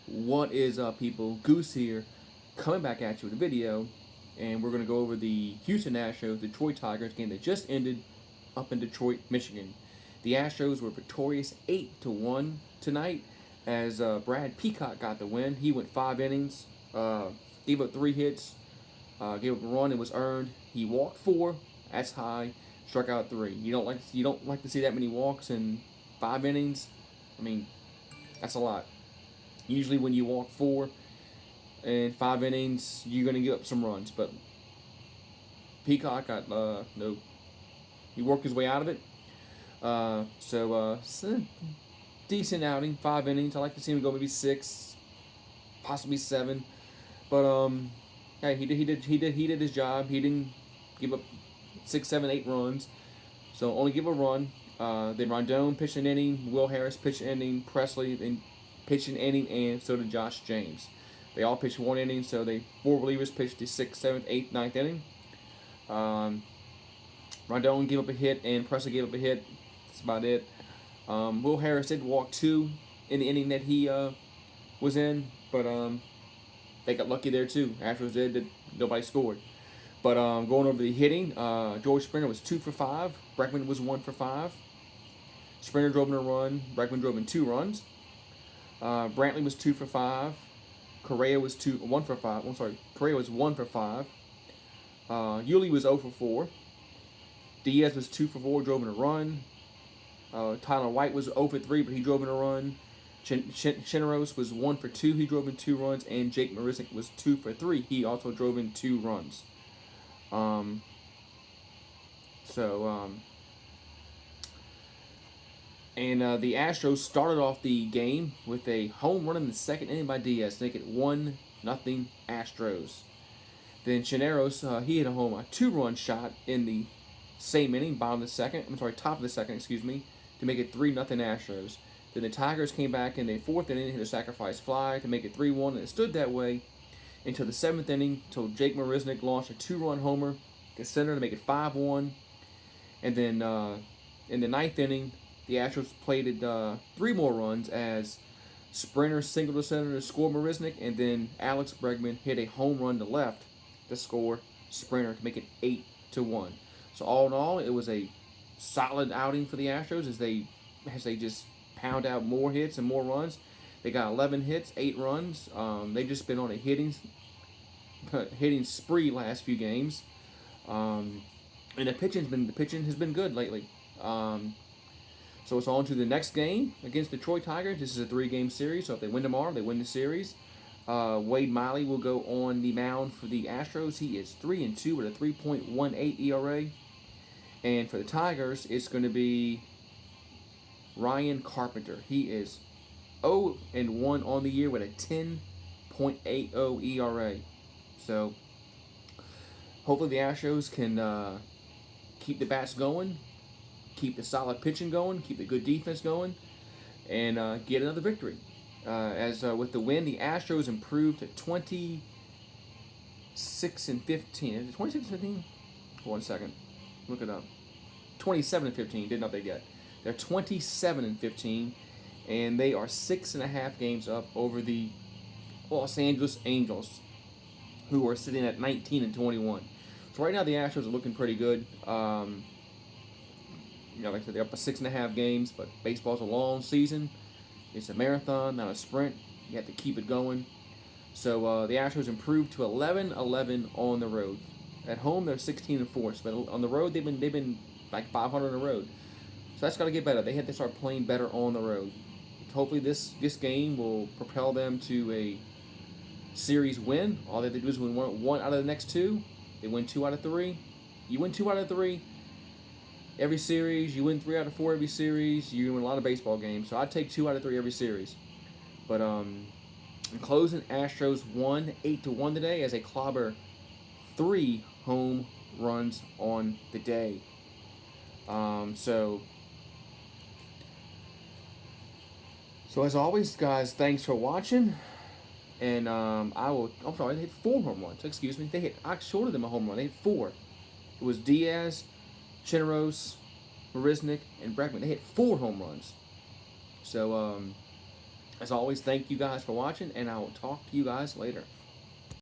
What is up, people? Goose here, coming back at you with a video, and we're going to go over the Houston Astros Detroit Tigers game that just ended up in Detroit, Michigan. The Astros were victorious 8-1 tonight, as Brad Peacock got the win. He went 5 innings, gave up 3 hits, gave up a run. It was earned. He walked 4. That's high. Struck out 3. You don't like to see that many walks in 5 innings. I mean, that's a lot. Usually when you walk 4 in 5 innings, you're going to give up some runs. But Peacock got, no, he worked his way out of it. It's a decent outing, 5 innings. I like to see him go maybe 6, possibly 7. But, hey, he did his job. He didn't give up 6, 7, 8 runs. So only give a run. Then Rondon pitched an inning, Will Harris pitched an inning, Presley and pitched an inning, and so did Josh James. They all pitched 1 inning, so 4 relievers pitched the 6th, 7th, 8th, 9th inning. Rondon gave up a hit, and Presley gave up a hit. That's about it. Will Harris did walk 2 in the inning that he was in, but they got lucky there too. Astros did, nobody scored. But going over the hitting, George Springer was 2 for 5. Bregman was 1 for 5. Springer drove in a run. Bregman drove in 2 runs. Brantley was 2 for 5. Correa was 1 for 5. I'm sorry, Correa was 1 for 5. Yuli was 0 for 4. Diaz was 2 for 4, drove in a run. Tyler White was 0 for 3, but he drove in a run. Chirinos was 1 for 2. He drove in 2 runs, and Jake Marisnick was 2 for 3. He also drove in 2 runs. The Astros started off the game with a home run in the 2nd inning by Diaz to make it 1-0 Astros. Then Chirinos, he hit a 2-run shot in the same inning, top of the 2nd, excuse me, to make it 3-0 Astros. Then the Tigers came back in the 4th inning, hit a sacrifice fly to make it 3-1, and it stood that way until the 7th inning, until Jake Marisnick launched a 2-run homer to center to make it 5-1. And then in the 9th inning, the Astros played 3 more runs as Springer singled to center to score Marisnick, and then Alex Bregman hit a home run to left to score Springer to make it 8-1. So all in all, it was a solid outing for the Astros as they just pound out more hits and more runs. They got 11 hits, 8 runs. They've just been on a hitting spree last few games, and the pitching has been good lately. So it's on to the next game against Detroit Tigers. This is a 3-game series, so if they win tomorrow, they win the series. Wade Miley will go on the mound for the Astros. He is 3-2 with a 3.18 ERA. And for the Tigers, it's going to be Ryan Carpenter. He is 0-1 on the year with a 10.80 ERA. So hopefully the Astros can keep the bats going, keep the solid pitching going, keep the good defense going, and get another victory. With the win, the Astros improved to 26-15. Is it 26-15? 1 second. Look it up. 27-15. Didn't update yet. They're 27-15, and they are 6.5 games up over the Los Angeles Angels, who are sitting at 19-21. So right now the Astros are looking pretty good. Like I said, they're up to 6.5 games, but baseball's a long season. It's a marathon, not a sprint. You have to keep it going. So the Astros improved to 11-11 on the road. At home, they're 16-4. But on the road, they've been like 500 on the road. So that's got to get better. They have to start playing better on the road. Hopefully, this game will propel them to a series win. All they have to do is win one out of the next 2. They win 2 out of 3. You win 2 out of 3 every series. You win 3 out of 4 every series. You win a lot of baseball games. So I'd take 2 out of 3 every series. But in closing, Astros won 8-1 today as they clobber 3 home runs on the day. So as always, guys, thanks for watching. And I'm sorry, they hit 4 home runs. Excuse me. I shorted them a home run. They hit 4. It was Diaz, Chirinos, Marisnick, and Bregman. They hit 4 home runs. So As always, thank you guys for watching, and I will talk to you guys later.